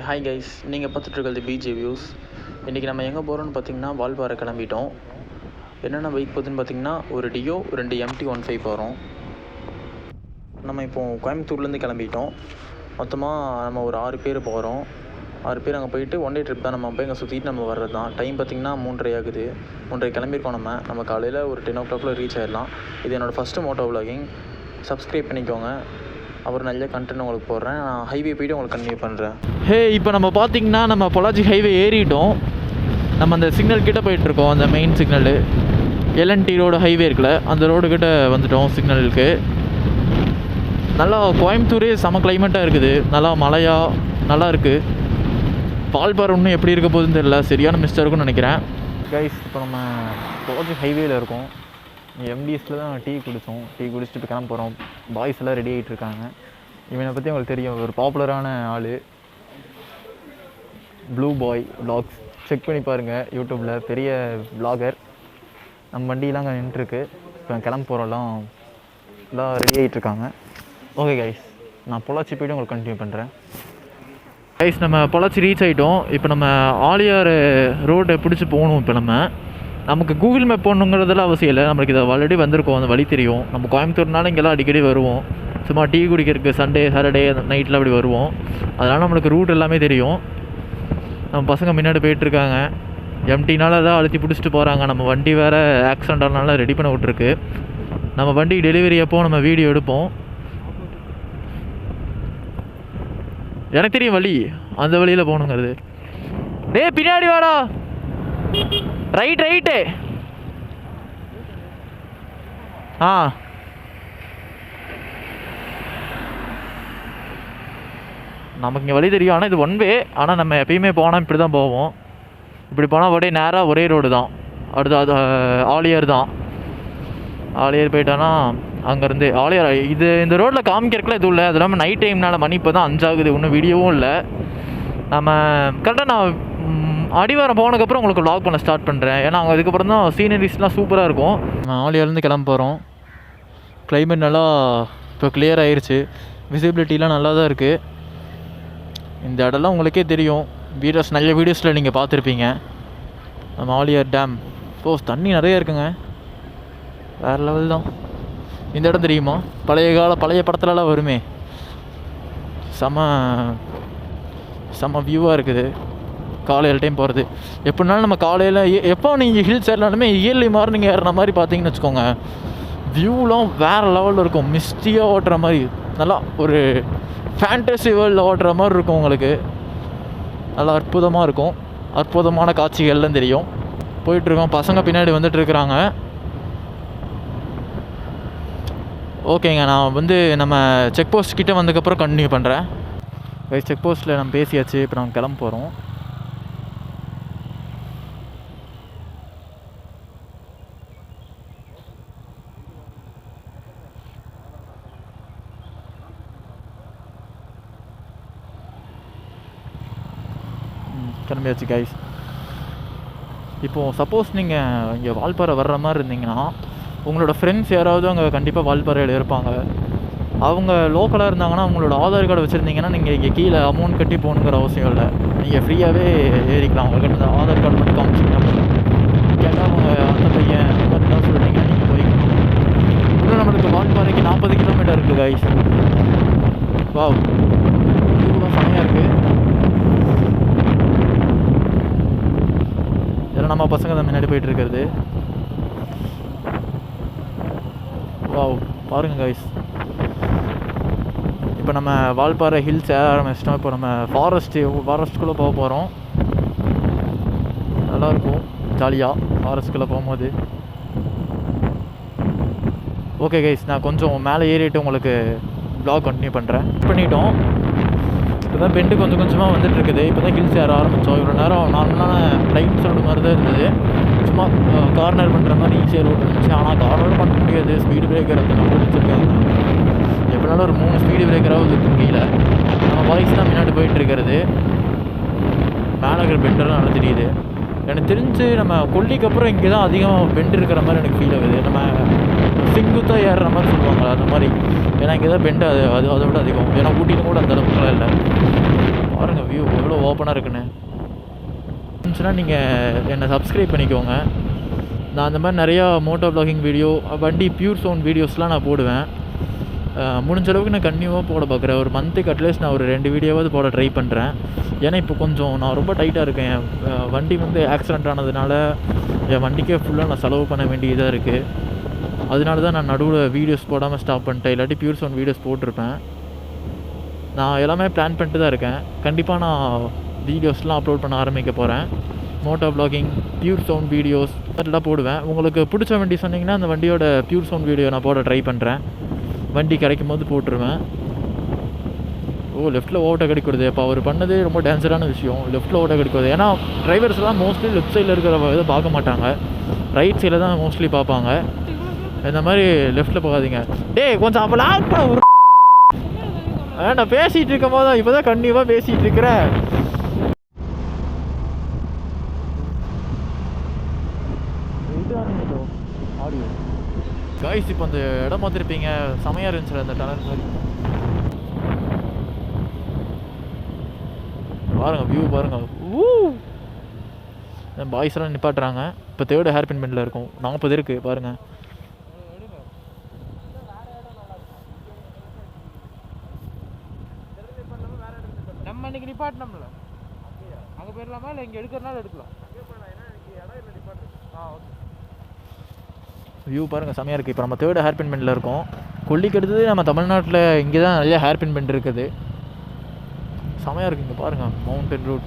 Hi guys, நீங்கள் பார்த்துட்ருக்கிறது PJ views. இன்றைக்கி நம்ம எங்கே போகிறோன்னு பார்த்தீங்கன்னா வால்பாறை கிளம்பிட்டோம். என்னென்ன பைக் போகுதுன்னு பார்த்தீங்கன்னா ஒரு டியோ 2 MT-15 போகிறோம். நம்ம இப்போது கோயம்புத்தூர்லேருந்து கிளம்பிட்டோம். மொத்தமாக நம்ம ஒரு 6 பேர் போகிறோம். 6 பேர் அங்கே போயிட்டு ஒன் டே ட்ரிப் தான். நம்ம போய் இங்கே சுற்றிட்டு நம்ம வர்றது தான். டைம் பார்த்திங்கன்னா 3:30 ஆகுது. 3:30 கிளம்பியிருக்கோம். நம்ம காலையில் ஒரு 10 o'clock ரீச் ஆகிடலாம். இது என்னோடய ஃபஸ்ட்டு மோட்டோ விலாகிங். சப்ஸ்கிரைப் பண்ணிக்கோங்க. அப்புறம் நல்ல கண்டென்ட் உங்களுக்கு போடுறேன். நான் ஹைவே போய்ட்டு உங்களுக்கு கன்டினியூ பண்ணுறேன். இப்போ நம்ம பார்த்திங்கன்னா நம்ம பொள்ளாச்சி ஹைவே ஏறிட்டோம். நம்ம அந்த சிக்னல் கிட்டே போயிட்டுருக்கோம். அந்த main signal LNT road highway இருக்குல்ல, அந்த ரோடு கிட்டே வந்துட்டோம். சிக்னலுக்கு நல்லா கோயம்புத்தூரே செம கிளைமேட்டாக இருக்குது. நல்லா மழையாக நல்லா இருக்குது. வால்பாறை இன்னும் எப்படி இருக்க போகுதுன்னு தெரியல. சரியான மிஸ்டாக இருக்கும்னு நினைக்கிறேன். கைஸ், இப்போ நம்ம பொள்ளாச்சி ஹைவேயில் இருக்கோம். MDSல தான் டீ குடித்தோம். டீ குடிச்சிட்டு இப்போ கிளம்ப போகிறோம். பாய்ஸ் எல்லாம் ரெடி ஆகிட்டு இருக்காங்க. இவனை பற்றி உங்களுக்கு தெரியும், ஒரு பாப்புலரான ஆள், ப்ளூ பாய் vlogs. செக் பண்ணி பாருங்கள் யூடியூப்பில். பெரிய vlogger. நம்ம வண்டியெலாம் அங்கே நின்றுருக்கு. இப்போ கிளம்ப போகிறோம்லாம் எல்லாம் ரெடி ஆகிட்டுருக்காங்க. ஓகே கைஸ், நான் பொள்ளாச்சி போய்ட்டு உங்களுக்கு கண்டினியூ பண்ணுறேன். கைஸ், நம்ம பொள்ளாச்சி ரீச் ஆகிட்டோம். இப்போ நம்ம ஆலியார் ரோட்டை பிடிச்சி போகணும். இப்போ நமக்கு கூகுள் மேப் போடணுங்கிறதெல்லாம் அவசியம் இல்லை. நம்மளுக்கு இதை ஆல்ரெடி வந்திருக்கோம், அந்த வழி தெரியும். நம்ம கோயம்புத்தூர்னால இங்கெல்லாம் அடிக்கடி வருவோம். சும்மா டீ குடிக்கிறதுக்கு சண்டே சாட்டர்டே நைட்டில் அப்படி வருவோம். அதனால் நம்மளுக்கு ரூட் எல்லாமே தெரியும். நம்ம பசங்க முன்னாடி போயிட்டுருக்காங்க. MTனால தான் அழுத்தி பிடிச்சிட்டு போகிறாங்க. நம்ம வண்டி வேறு ஆக்சிடென்ட் ஆனால ரெடி பண்ண விட்ருக்கு. நம்ம வண்டி டெலிவரி அப்போ நம்ம வீடியோ எடுப்போம். எனக்கு தெரியும் வழி, அந்த வழியில் போகணுங்கிறது. பின்னாடி வாடா, ரைட்டு. நமக்கு இங்கே வழி தெரியும். ஆனால் இது ஒன் வே. ஆனால் நம்ம எப்பயுமே போனால் இப்படி தான் போவோம். இப்படி போனால் அப்படியே நேராக ஒரே ரோடு தான். அடுத்து அது ஆலியார் தான். ஆலியார் போயிட்டோன்னா அங்கேருந்து ஆலியார் இந்த ரோட்டில் காமிக்கிறதுக்குலாம் எதுவும் இல்லை. அது இல்லாமல் நைட் டைம்னால மணி இப்போ தான் 5 ஆகுது. இன்னும் வீடியோவும் இல்லை. நம்ம கரெக்டாக நான் அடிவாரம் போனதுக்கப்புறம் உங்களுக்கு vlog பண்ண ஸ்டார்ட் பண்ணுறேன். ஏன்னா அவங்க அதுக்கப்புறம் தான் சீனரிஸ்லாம் சூப்பராக இருக்கும். நம்ம ஆலியார்லேருந்து கிளம்ப போகிறோம். கிளைமேட் நல்லா இப்போ கிளியர் ஆகிருச்சு. விசிபிலிட்டிலாம் நல்லா தான் இருக்குது. இந்த இடம்லாம் உங்களுக்கே தெரியும். நிறைய வீடியோஸில் நீங்கள் பார்த்துருப்பீங்க. நம்ம ஆலியார் டேம் தண்ணி நிறைய இருக்குங்க. வேறு லெவல் தான். இந்த இடம் தெரியுமா? பழைய படத்துலலாம் வருமே. செம வியூவாக இருக்குது. காலையில் டைம் போகிறது எப்படினாலும் நம்ம காலையில் எப்போ நீங்கள் ஹில்ஸ் ஏறினாலுமே இயர்லி மார்னிங் ஏறுற மாதிரி பார்த்தீங்கன்னு வச்சுக்கோங்க, வியூலாம் வேறு லெவலில் இருக்கும். மிஸ்டியாக ஓட்டுற மாதிரி, நல்லா ஒரு ஃபேண்டசி வேர்ல்டில் ஓட்டுற மாதிரி இருக்கும். உங்களுக்கு நல்லா அற்புதமாக இருக்கும். அற்புதமான காட்சிகள்லாம் தெரியும். போயிட்டுருக்கோம். பசங்க பின்னாடி வந்துட்டுருக்குறாங்க. ஓகேங்க, நான் நம்ம செக் போஸ்ட் கிட்டே வந்ததுக்கப்புறம் கண்டினியூ பண்ணுறேன். செக் போஸ்ட்டில் நம்ம பேசியாச்சு. இப்போ நம்ம கிளம்ப போகிறோம். கிளம்பியாச்சு கைஸ். இப்போது சப்போஸ் நீங்கள் இங்கே வால்பாறை வர்ற மாதிரி இருந்தீங்கன்னா, உங்களோட ஃப்ரெண்ட்ஸ் யாராவது அங்கே கண்டிப்பாக வால்பாறையில் இருப்பாங்க. அவங்க லோக்கலாக இருந்தாங்கன்னா அவங்களோட ஆதார் கார்டு வச்சுருந்தீங்கன்னா நீங்கள் இங்கே கீழே அமௌண்ட் கட்டி போகணுங்கிற அவசியம் இல்லை. நீங்கள் ஃப்ரீயாகவே ஏறிக்கலாம். அவங்கக்கிட்ட அந்த ஆதார் கார்டு மட்டும் காமிச்சிங்கன்னா கேட்டால் அவங்க அந்த பையன் அந்த மாதிரி தான் சொல்லிட்டீங்கன்னா நீங்கள் போய்க்கணும். இன்னும் நம்மளுக்கு வால்பாறைக்கு 40 கிலோமீட்டர் இருக்குது கைஸ். வாவ், இதுவும் செமையாக இருக்குது. நம்ம பசங்க தான் முன்னாடி போயிட்டு இருக்கிறது. வாவ், பாருங்க கைஸ். இப்போ நம்ம வால்பாறை ஹில்ஸ் ஏற ஆரம்பிச்சிட்டோம். இப்போ நம்ம ஃபாரஸ்ட்டுக்குள்ளே போக போகிறோம். நல்லாயிருக்கும் ஜாலியாக ஃபாரஸ்ட்டுக்குள்ளே போகும்போது. ஓகே கைஸ், நான் கொஞ்சம் மேலே ஏறிட்டு உங்களுக்கு vlog கண்டினியூ பண்ணிட்டோம். இப்போ தான் பெண்டு கொஞ்சம் கொஞ்சமாக வந்துட்டுருக்குது. இப்போ தான் ஹில்ஸ் ஏற ஆரம்பித்தோம். இவ்வளோ நேரம் நார்மலான லைன்ஸ் ரோடு மாதிரி தான் இருந்தது. சும்மா கார்னர் பண்ணுற மாதிரி ஈஸியாக ரோடு இருந்துச்சு. ஆனால் கார்னரும் பண்ண முடியாது. ஸ்பீடு பிரேக்கர் அது நம்ம வச்சுருக்காங்க. எப்படினாலும் ஒரு 3 ஸ்பீடு பிரேக்கராகவும் இருக்கும் கீழே. நம்ம பாய்ஸ் தான் முன்னாடி போயிட்டுருக்கிறது. மேலே இருக்கிற பெண்டெல்லாம் நல்லா தெரியுது. எனக்கு தெரிஞ்சு நம்ம கொல்லிக்கு அப்புறம் இங்கே தான் அதிகம் பெண்டு இருக்கிற மாதிரி எனக்கு ஃபீல் ஆகுது. நம்ம செங்குத்தாக ஏறுற மாதிரி சொல்லுவாங்களா, அந்த மாதிரி. ஏன்னா இங்கே தான் பெண்டு அதை விட அதிகம். ஏன்னா ஊட்டியில் கூட அந்த அளவுக்குலாம் இல்லை. பாருங்கள் வியூ எவ்வளோ ஓப்பனாக இருக்குன்னு. இருந்துச்சுன்னா நீங்கள் என்னை சப்ஸ்கிரைப் பண்ணிக்கோங்க. நான் அந்த மாதிரி நிறையா மோட்டோ வ்ளாகிங் வீடியோ, வண்டி பியூர் சவுண்ட் வீடியோஸ்லாம் நான் போடுவேன். முடிஞ்ச அளவுக்கு நான் கன்டினியூவாக போட பார்க்குறேன். ஒரு மந்த்துக்கு அட்லீஸ்ட் நான் ஒரு 2 வீடியோவாவது போட ட்ரை பண்ணுறேன். ஏன்னா இப்போ கொஞ்சம் நான் ரொம்ப டைட்டாக இருக்கேன். என் வண்டி வந்து ஆக்சிடெண்ட் ஆனதுனால என் வண்டிக்கே ஃபுல்லாக நான் செலவு பண்ண வேண்டியதாக இருக்குது. அதனால தான் நான் நடுவில் வீடியோஸ் போடாமல் ஸ்டாப் பண்ணிட்டேன். இல்லாட்டி பியூர் சவுண்ட் வீடியோஸ் போட்டிருப்பேன். நான் எல்லாமே பிளான் பண்ணிட்டு தான் இருக்கேன். கண்டிப்பாக நான் வீடியோஸ்லாம் அப்லோட் பண்ண ஆரம்பிக்க போகிறேன். Moto vlogging, pure sound videos அதெல்லாம் போடுவேன். உங்களுக்கு பிடிச்ச வண்டி சொன்னீங்கன்னா அந்த வண்டியோட பியூர் சவுண்ட் வீடியோ நான் போட ட்ரை பண்ணுறேன். வண்டி கிடைக்கும் போது போட்டுருவேன். லெஃப்ட்டில் ஓட்ட கிடைக்கிறது இப்போ அவர் பண்ணது ரொம்ப டேஞ்சரான விஷயம். லெஃப்ட்டில் ஓட்ட கிடைக்கிறது. ஏன்னா டிரைவர்ஸ்லாம் மோஸ்ட்லி லெஃப்ட் சைடில் இருக்கிற இதை பார்க்க மாட்டாங்க, ரைட் சைடில் தான் மோஸ்ட்லி பார்ப்பாங்க. இந்த மாதிரி லெஃப்ட்டில் போகாதீங்க. டேய் கொஞ்சம் அப்போலாம் நான் பேசிகிட்டு இருக்கும் போது இப்போ தான் கண்டிப்பாக பேசிகிட்டு இருக்கிறேன். காய்ஸ் இப்போ அந்த இடம் பார்த்துருப்பீங்க, செமையாக இருந்துச்சு அந்த டனல் மாதிரி. பாருங்கள் வியூ பாருங்கள். பாய்ஸ் எல்லாம் நிப்பாட்டுறாங்க. இப்போ 3rd ஹேர்பின் பெண்டில் இருக்கும். 40 இருக்குது பாருங்கள். நம்ம இன்னைக்கு நிப்பாட்டினோம்ல, அங்கே போயிடலாமா இல்லை இங்கே எடுக்கிறனால எடுக்கலாம்? வியூ பாருங்கள் செமையாக இருக்குது. இப்போ நம்ம 3rd ஹேர்பின் பெண்டில் இருக்கோம். கொல்லிக்கு அடுத்தது நம்ம தமிழ்நாட்டில் இங்கே தான் நிறைய ஹேர்பின் பெண்ட் இருக்குது. செமையாக இருக்குது. இங்கே பாருங்கள் மவுண்டன் ரோட்.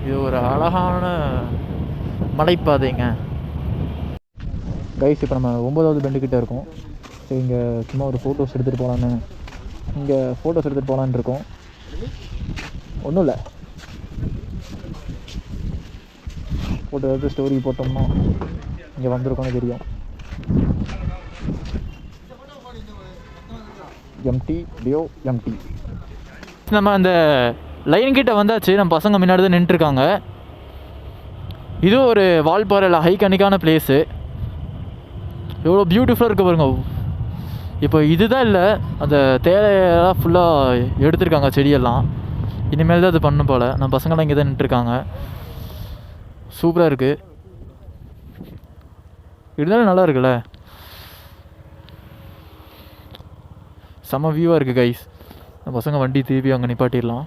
இது ஒரு அழகான மலைப்பாதைங்க. கைஸ் இப்போ நம்ம 9வது பெண்டுக்கிட்ட இருக்கோம். சரி இங்கே சும்மா ஒரு ஃபோட்டோஸ் எடுத்துகிட்டு போகலான்னு இருக்கோம். ஒன்றும் இல்லை, ஃபோட்டோ எடுத்து ஸ்டோரி போட்டோம்னா இங்கே வந்திருக்கோன்னு தெரியும். Empty Dio empty. நம்ம அந்த லைன் கிட்ட வந்தாச்சு. நம்ம பசங்க முன்னாடி தான் நின்றுருக்காங்க. இது ஒரு வால்பாறையில் ஹைகனிக்கான பிளேஸு. எவ்வளோ பியூட்டிஃபுல்லாக இருக்குது பாருங்க. இப்போ இதுதான் இல்லை, அந்த தேவையெல்லாம் ஃபுல்லாக எடுத்துருக்காங்க செடியெல்லாம். இனிமேல் தான் அது பண்ணும் போல். நம்ம பசங்களாம் இங்கே தான் நின்றுருக்காங்க. சூப்பராக இருக்குது. இருந்தாலும் நல்லா இருக்குல்ல, செம்ம வியூவாக இருக்குது கைஸ். நம்ம பசங்க வண்டி திருப்பி அங்கே நிப்பாட்டிடலாம்.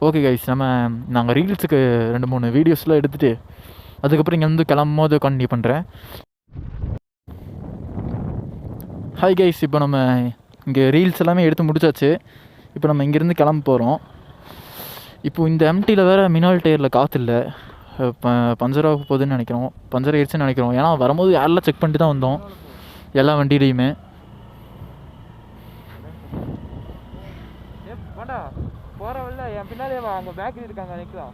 ஓகே கைஸ், நாங்கள் ரீல்ஸுக்கு 2-3 வீடியோஸ்லாம் எடுத்துகிட்டு அதுக்கப்புறம் இங்கே வந்து கிளம்பும் போது கண்டினியூ பண்ணுறேன். ஹாய் கைஸ், இப்போ நம்ம இங்கே ரீல்ஸ் எல்லாமே எடுத்து முடிச்சாச்சு. இப்போ நம்ம இங்கேருந்து கிளம்ப போகிறோம். இப்போது இந்த எம்டியில் வேறு மினால் டயரில் காற்று இல்லை. பஞ்சராக போகுதுன்னு நினைக்கிறோம், பஞ்சர் ஆயிடுச்சுன்னு நினைக்கிறோம். ஏன்னா வரும்போது யாரெல்லாம் செக் பண்ணிட்டு தான் வந்தோம் எல்லா வண்டியிலையுமே. போகிற வழில என் பின்னாலே அங்கே பேக்கரி இருக்காங்க, நிற்கலாம்.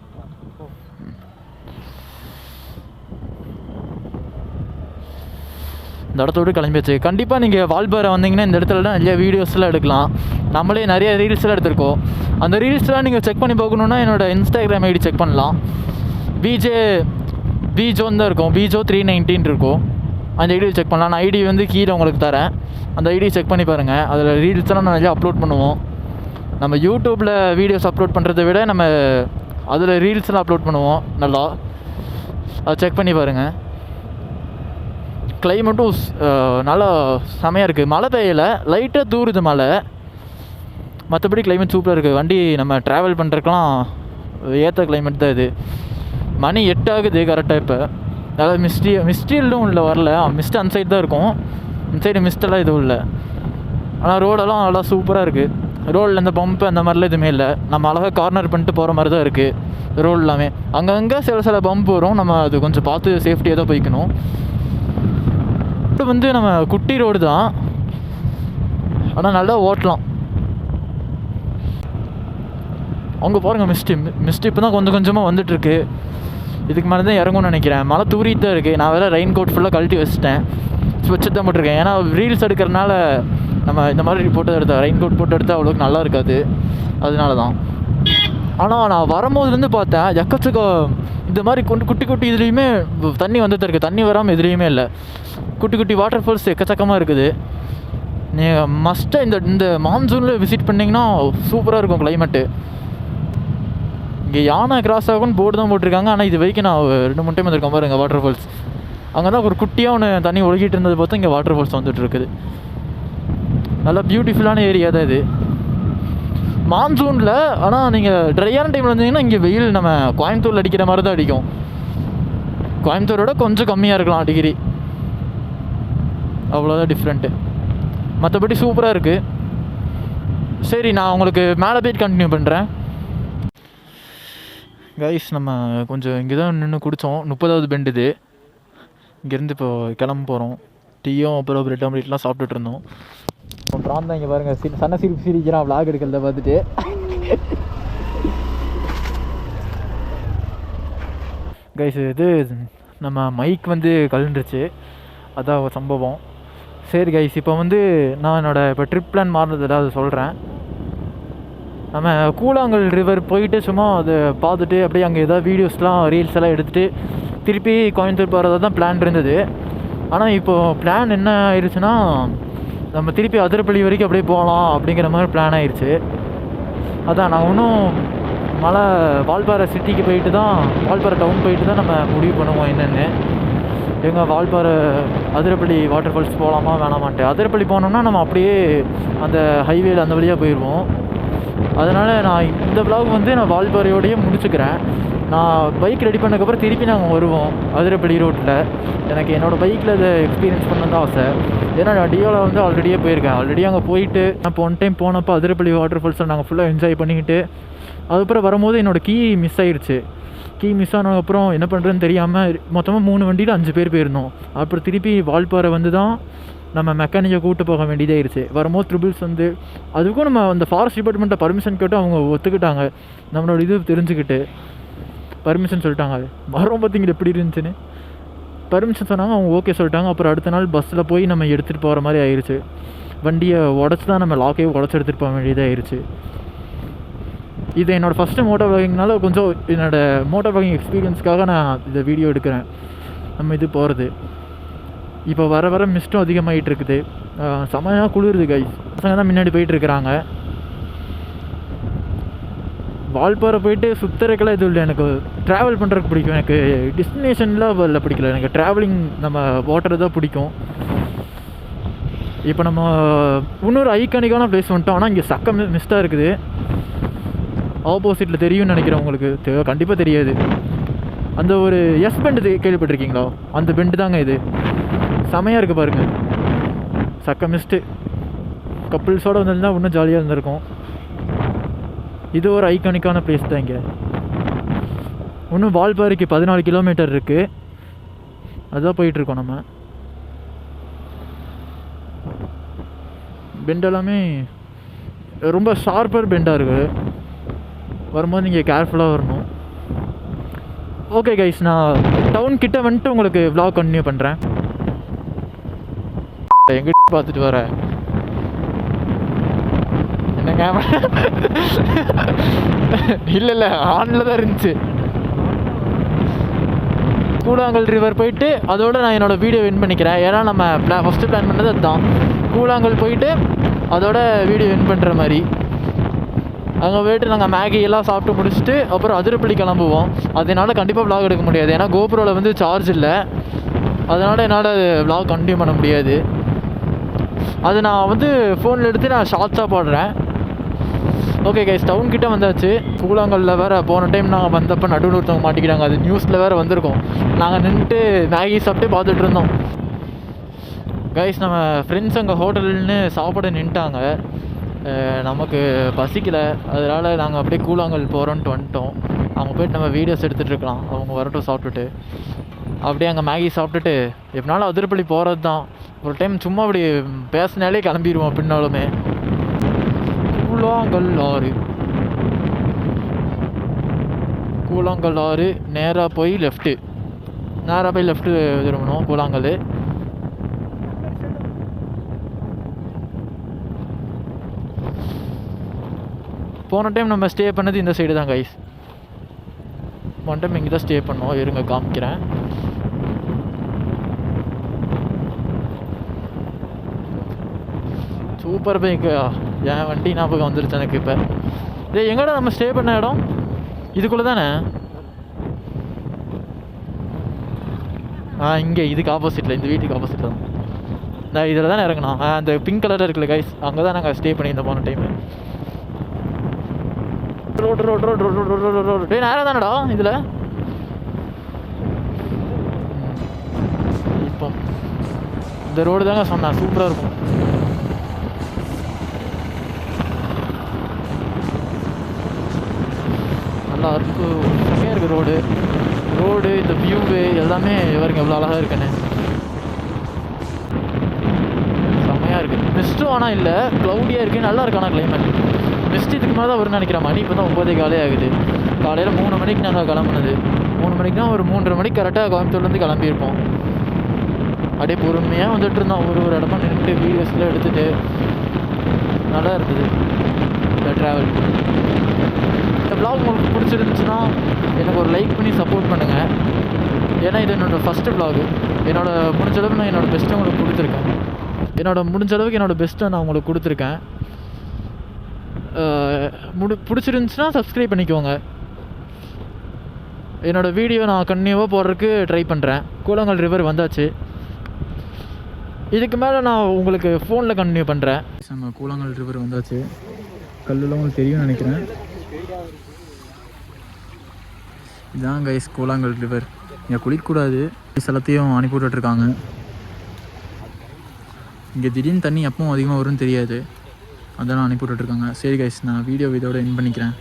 இந்த இடத்தோடு கிளம்பியாச்சு. கண்டிப்பாக நீங்கள் வால்பாறை வந்தீங்கன்னா இந்த இடத்துல நிறைய வீடியோஸ்லாம் எடுக்கலாம். நம்மளே நிறைய ரீல்ஸ்லாம் எடுத்திருக்கோம். அந்த ரீல்ஸ்லாம் நீங்கள் செக் பண்ணி பார்க்கணுன்னா என்னோடய இன்ஸ்டாகிராம் ஐடி செக் பண்ணலாம். பிஜோன்னு தான் இருக்கும், பிஜோ 319 இருக்கும். அந்த ஐடியை செக் பண்ணலாம். நான் ஐடி வந்து கீழே உங்களுக்கு தரேன். அந்த ஐடியை செக் பண்ணி பாருங்கள். அதில் ரீல்ஸ்லாம் நிறையா அப்லோட் பண்ணுவோம். நம்ம யூடியூப்பில் வீடியோஸ் அப்லோட் பண்ணுறதை விட நம்ம அதில் ரீல்ஸ்லாம் அப்லோட் பண்ணுவோம் நல்லா. அதை செக் பண்ணி பாருங்கள். கிளைமேட்டும் நல்லா செமையாக இருக்குது. மழை பெய்யலை, லைட்டாக தூருது மழை. மற்றபடி கிளைமேட் சூப்பராக இருக்குது. வண்டி நம்ம ட்ராவல் பண்ணுறதுக்கெலாம் ஏற்ற கிளைமேட் தான் இது. மணி 8 ஆகுது கரெக்டாக. இப்போ அதாவது மிஸ்டிலும் இல்லை, வரல. மிஸ்ட் அந்த சைடு தான் இருக்கும். இந்த சைடு மிஸ்டெல்லாம் எதுவும் இல்லை. ஆனால் ரோடெல்லாம் நல்லா சூப்பராக இருக்குது. ரோடில் இந்த பம்பு அந்த மாதிரிலாம் எதுவுமே இல்லை. நம்ம அழகாக கார்னர் பண்ணிட்டு போகிற மாதிரி தான் இருக்குது ரோடு எல்லாமே. அங்கங்கே சில பம்ப் வரும். நம்ம அது கொஞ்சம் பார்த்து சேஃப்டியாக தான் போய்க்கணும். இப்போ வந்து நம்ம குட்டி ரோடு தான், ஆனால் நல்லா ஓட்டலாம். அங்கே பாருங்கள் மிஸ்ட் இப்போ தான் கொஞ்சமாக வந்துட்டுருக்கு. இதுக்கு மேலே தான் இறங்கும்னு நினைக்கிறேன். மழை தூரிட்டு தான் இருக்குது. நான் வேறு ரெயின் கோட் ஃபுல்லாக கழட்டி வச்சுட்டேன், வச்சுட்டு தான் போட்டிருக்கேன். ஏன்னா ரீல்ஸ் எடுக்கிறனால நம்ம இந்த மாதிரி ரெயின் கோட் போட்டு எடுத்தால் அவ்வளோக்கு நல்லா இருக்காது, அதனால தான். ஆனால் நான் வரும்போதுலேருந்து பார்த்தேன் எக்கச்சக்க இந்த மாதிரி குட்டி குட்டி இதுலேயுமே தண்ணி வந்துட்டு இருக்குது, தண்ணி வராமல் எதுலேயுமே இல்லை. குட்டி குட்டி வாட்டர் ஃபால்ஸ் எக்கச்சக்கமாக இருக்குது. நீங்கள் மஸ்ட்டாக இந்த மான்சூனில் விசிட் பண்ணிங்கன்னா சூப்பராக இருக்கும் கிளைமேட்டு. இங்கே யானை கிராஸ் ஆகும்னு போர்டு தான் போட்டிருக்காங்க, ஆனால் இது வரைக்கும் நான் 2-3 டைம் வந்திருக்கேன் பாருங்க வாட்டர் ஃபால்ஸ். அங்கே தான் ஒரு குட்டியாக ஒன்று தண்ணி ஒழுகிட்டு இருந்தது பார்த்தா இங்கே வாட்டர் ஃபால்ஸ் வந்துட்டு இருக்குது. நல்லா பியூட்டிஃபுல்லான ஏரியா தான் இது மான்சூனில். ஆனால் நீங்கள் ட்ரையான டைமில் இருந்தீங்கன்னா இங்கே வெயில் நம்ம கோயம்புத்தூரில் அடிக்கிற மாதிரி தான் அடிக்கும். கோயம்புத்தூரோட கொஞ்சம் கம்மியாக இருக்கலாம் டிகிரி, அவ்வளோதான் டிஃப்ரெண்ட்டு. மற்றபடி சூப்பராக இருக்குது. சரி, நான் உங்களுக்கு மேலே போய்ட்டு கண்டினியூ பண்ணுறேன். கைஸ், நம்ம கொஞ்சம் இங்கே தான் நின்று குடித்தோம். 30வது பெண்டு இது. இங்கேருந்து இப்போ கிளம்ப போகிறோம். டீயும் அப்புறம் பிரெட் ஆம்லேட்லாம் சாப்பிட்டுட்டு இருந்தோம். பிரான் தான் இங்கே பாருங்கள், சன்ன சிரிப்பு சிரிக்கிறான் விளாக் எடுக்கிறத பார்த்துட்டு. கைஸ், இது நம்ம மைக் வந்து கலண்டுருச்சு, அதான் ஒரு சம்பவம். சரி கைஸ், இப்போ வந்து நான் இப்போ ட்ரிப் பிளான் மாறினது ஏதாவது சொல்கிறேன். நம்ம கூழாங்கல் ரிவர் போயிட்டு சும்மா அதை பார்த்துட்டு அப்படியே அங்கே ஏதாவது வீடியோஸ்லாம் ரீல்ஸ் எல்லாம் எடுத்துகிட்டு திருப்பி கோயம்புத்தூர் போகிறதா தான் பிளான் இருந்தது. ஆனால் இப்போது பிளான் என்ன ஆயிடுச்சுன்னா, நம்ம திருப்பி அதிரப்பள்ளி வரைக்கும் அப்படியே போகலாம் அப்படிங்கிற மாதிரி பிளான் ஆயிடுச்சு. அதான் நான் இன்னும் வால்பாறை சிட்டிக்கு போயிட்டு தான், வால்பாறை டவுன் போயிட்டு தான் நம்ம முடிவு பண்ணுவோம் என்னென்னு. எங்கள் வால்பாறை அதிரப்பள்ளி வாட்டர் ஃபால்ஸ் போகலாமா வேணாமான்ட்டு. அதிரப்பள்ளி போனோம்னா நம்ம அப்படியே அந்த ஹைவேல அந்த வழியாக போயிடுவோம். அதனால் நான் இந்த விலாக் வந்து நான் வால்பாறையோடையே முடிச்சுக்கிறேன். நான் பைக் ரெடி பண்ணதுக்கப்புறம் திருப்பி நாங்கள் வருவோம் அதிரப்பள்ளி ரோட்டில். எனக்கு என்னோடய பைக்கில் அதை எக்ஸ்பீரியன்ஸ் பண்ணதான் ஆசை. ஏன்னா நான் டியோவில் வந்து ஆல்ரெடியே போயிருக்கேன். ஆல்ரெடி அங்கே போயிட்டு நான் ஒன் டைம் போனப்போ அதிரப்பள்ளி வாட்டர் ஃபால்ஸில் நாங்கள் ஃபுல்லாக என்ஜாய் பண்ணிக்கிட்டு அதுக்கப்புறம் வரும்போது என்னோடய கீ மிஸ் ஆயிடுச்சு. கீ மிஸ் ஆனதுக்கப்புறம் என்ன பண்ணுறதுன்னு தெரியாமல் மொத்தமாக 3 வண்டியில் 5 பேர் போயிருந்தோம். அப்புறம் திருப்பி வால்பாறை வந்து தான் நம்ம மெக்கானிக்கை கூப்பிட்டு போக வேண்டியதாகிடுச்சு. வரும்போது ட்ரிபிள்ஸ் வந்து அதுக்கும் நம்ம அந்த ஃபாரஸ்ட் டிபார்ட்மெண்ட்டை பர்மிஷன் கேட்டு அவங்க ஒத்துக்கிட்டாங்க. நம்மளோட இது தெரிஞ்சுக்கிட்டு பர்மிஷன் சொல்லிட்டாங்க. வரோம் பார்த்தீங்க எப்படி இருந்துச்சுன்னு பர்மிஷன் சொன்னாங்க, அவங்க ஓகே சொல்லிட்டாங்க. அப்புறம் அடுத்த நாள் பஸ்ஸில் போய் நம்ம எடுத்துகிட்டு போகிற மாதிரி ஆயிடுச்சு. வண்டியை உடச்சி தான் நம்ம லாக்கையே உடச்சி எடுத்துகிட்டு போக வேண்டியதாக ஆயிடுச்சு. இது என்னோடய ஃபஸ்ட்டு மோட்டோ வ்ளாகிங்னால கொஞ்சம் என்னோடய மோட்டோ வ்ளாகிங் எக்ஸ்பீரியன்ஸ்க்காக நான் இந்த வீடியோ எடுக்கிறேன். நம்ம இது போகிறது இப்போ வர வர மிஸ்ட்டும் அதிகமாகிட்டு இருக்குது. செமையாக குளிருது கைஸ். பசங்க தான் முன்னாடி போயிட்டுருக்குறாங்க. வால்பாறை போயிட்டு சுற்றுறதுக்கெல்லாம் எதுவும் இல்லை. எனக்கு ட்ராவல் பண்ணுறதுக்கு பிடிக்கும். எனக்கு டெஸ்டினேஷன்லாம் இல்லை பிடிக்கல. எனக்கு ட்ராவலிங் நம்ம ஓட்டுறது தான் பிடிக்கும். இப்போ நம்ம இன்னொரு ஐகானிக்கான பிளேஸ் வந்துட்டோம். ஆனால் இங்கே சக்க மிஸ்ட்டாக இருக்குது. ஆப்போசிட்டில் தெரியும்னு நினைக்கிறேன். உங்களுக்கு கண்டிப்பாக தெரியாது. அந்த ஒரு எஸ் பெண்டு கேள்விப்பட்டிருக்கீங்களா? அந்த பெண்டு தாங்க இது. செமையாக இருக்குது பாருங்கள், சக்க மிஸ்ட்டு. கப்புள்ஸோடு வந்திருந்தா இன்னும் ஜாலியாக இருந்திருக்கும். இது ஒரு ஐகானிக்கான பிளேஸ் தான். இங்கே இன்னும் வால்பாறைக்கு 14 கிலோமீட்டர் இருக்குது. அதுதான் போயிட்டுருக்கோம் நம்ம. பெண்டெல்லாமே ரொம்ப ஷார்ப்பர் பெண்டாக இருக்குது. வரும்போது நீங்கள் கேர்ஃபுல்லாக வரணும். ஓகே கைஸ், நான் டவுன் கிட்ட வந்துட்டு உங்களுக்கு விலாக் கண்டினியூ பண்ணுறேன். எங்கிட்ட பார்த்துட்டு வரேன் என்னங்க? இல்லை ஆனில் தான் இருந்துச்சு. கூழாங்கல் ரிவர் போயிட்டு அதோடு நான் என்னோடய வீடியோ வின் பண்ணிக்கிறேன். ஏன்னா நம்ம ஃபஸ்ட்டு பிளான் பண்ணது அதுதான். கூழாங்கல் போயிட்டு அதோட வீடியோ வின் பண்ணுற மாதிரி. அங்கே போய்ட்டு நாங்கள் மேகி எல்லாம் சாப்பிட்டு முடிச்சுட்டு அப்புறம் அதிரப்பள்ளி கிளம்புவோம். அதனால் கண்டிப்பாக விலாக் எடுக்க முடியாது. ஏன்னா கோப்ரோவில் வந்து சார்ஜ் இல்லை. அதனால் என்னால் விலாக் கண்டினியூ பண்ண முடியாது. அது நான் வந்து ஃபோனில் எடுத்து நான் ஷார்ட்ஸாக போடுறேன். ஓகே கைஸ், டவுன் கிட்டே வந்தாச்சு. கூழாங்கல்ல வேறு போன டைம் நாங்கள் வந்தப்போ நடுவில் ஒருத்தவங்க மாட்டிக்கிட்டாங்க. அது நியூஸில் வேறு வந்திருக்கோம். நாங்கள் நின்றுட்டு மேகி சாப்பிட்டு பார்த்துட்டு இருந்தோம். கைஸ், நம்ம ஃப்ரெண்ட்ஸ் அங்கே ஹோட்டல்னு சாப்பிட நின்ட்டாங்க. நமக்கு பசிக்கலை. அதனால் நாங்கள் அப்படியே கூழாங்கல் போகிறோன்ட்டு வந்துட்டோம். அவங்க போய்ட்டு நம்ம வீடியோஸ் எடுத்துகிட்டு இருக்கலாம். அவங்க வரட்டும் சாப்பிட்டுட்டு. அப்படியே அங்கே மேகி சாப்பிட்டுட்டு எப்படினாலும் அதிரப்பள்ளி போகிறது தான். ஒரு டைம் சும்மா அப்படி பேசினாலே கிளம்பிடுவோம். பின்னாலுமே கூழாங்கல் ஆறு நேராக போய் லெஃப்ட்டு திரும்பணும். கூழாங்கல் போன டைம் நம்ம ஸ்டே பண்ணது இந்த சைடு தான் கைஸ். ஒன் டைம் இங்கே தான் ஸ்டே பண்ணோம். இருங்க காமிக்கிறேன். Super bike. என் வண்டி ஞாபகம் வந்துருச்சு எனக்கு இப்போ. எங்கடா நம்ம ஸ்டே பண்ண இடம்? இதுக்குள்ளே தானே? இங்கே இதுக்கு ஆப்போசிட்டில், இந்த வீட்டுக்கு ஆப்போசிட்டில் தான். நான் இதில் தானே இறங்கணும். அந்த பிங்க் கலரில் இருக்குல்ல கைஸ், அங்கே தான் நாங்கள் ஸ்டே பண்ணியிருந்தோம் போன time. Road road road road road road road டே நேரம் தானடா இதில். இப்போ இந்த ரோடு தாங்க சொன்னேன், சூப்பராக இருக்கும். நல்லா இருக்கு, செம்மையாக இருக்குது ரோடு. ரோடு இந்த வியூவு எல்லாமே பாருங்க எவ்வளோ அழகாக இருக்குன்னு. செம்மையாக இருக்குது. மிஸ்ட்டும் ஆனால் இல்லை, க்ளவுடியாக இருக்குது, நல்லா இருக்கு. ஆனால் கிளைமேட் மிஸ்ட் இதுக்கு மேலே தான் வரும்னு நினைக்கிறேன். மணி இப்போ தான் 9:15 ஆகுது. காலையில் 3 மணிக்கு நாங்கள் கிளம்புனது. 3 மணிக்குனா ஒரு 3:30 மணிக்கு கரெக்டாக கோயம்புத்தூர்லேருந்து கிளம்பியிருப்போம். அப்படியே பொறுமையாக வந்துட்டு இருந்தோம். ஒரு இடமா நின்றுட்டு வீடியோஸ்லாம் எடுத்துகிட்டு நல்லா இருந்தது இந்த ட்ராவல். இந்த வ்ளாக் உங்களுக்கு பிடிச்சிருந்துச்சுன்னா எனக்கு ஒரு லைக் பண்ணி சப்போர்ட் பண்ணுங்கள். ஏன்னா இது என்னோடய ஃபஸ்ட்டு வ்ளாகு. முடிஞ்ச அளவுக்கு நான் என்னோடய பெஸ்ட்டை உங்களுக்கு கொடுத்துருக்கேன். முடிஞ்ச அளவுக்கு என்னோடய பெஸ்ட்டை நான் உங்களுக்கு கொடுத்துருக்கேன். பிடிச்சிருந்துச்சுன்னா சப்ஸ்கிரைப் பண்ணிக்கோங்க. என்னோடய வீடியோ நான் கண்டினியூவாக போடுறதுக்கு ட்ரை பண்ணுறேன். கூழாங்கல் ரிவர் வந்தாச்சு. இதுக்கு மேலே நான் உங்களுக்கு ஃபோனில் கண்டினியூ பண்ணுறேன். நம்ம கூழாங்கல் ரிவர் வந்தாச்சு. கல்லுலாம் உங்களுக்கு தெரியும்னு நினைக்கிறேன். இதுதான் கைஸ் கூழாங்கல் ரிவர். இங்கே குளிக்கக்கூடாது, எல்லாத்தையும் அனுப்பி விட்டுட்ருக்காங்க. இங்கே திடீர்னு தண்ணி எப்பவும் அதிகமாக வரும்னு தெரியாது, அதெல்லாம் அனுப்பி விட்டுட்ருக்காங்க. சரி கைஸ், நான் வீடியோ இதோட எண்ட் பண்ணிக்கிறேன்.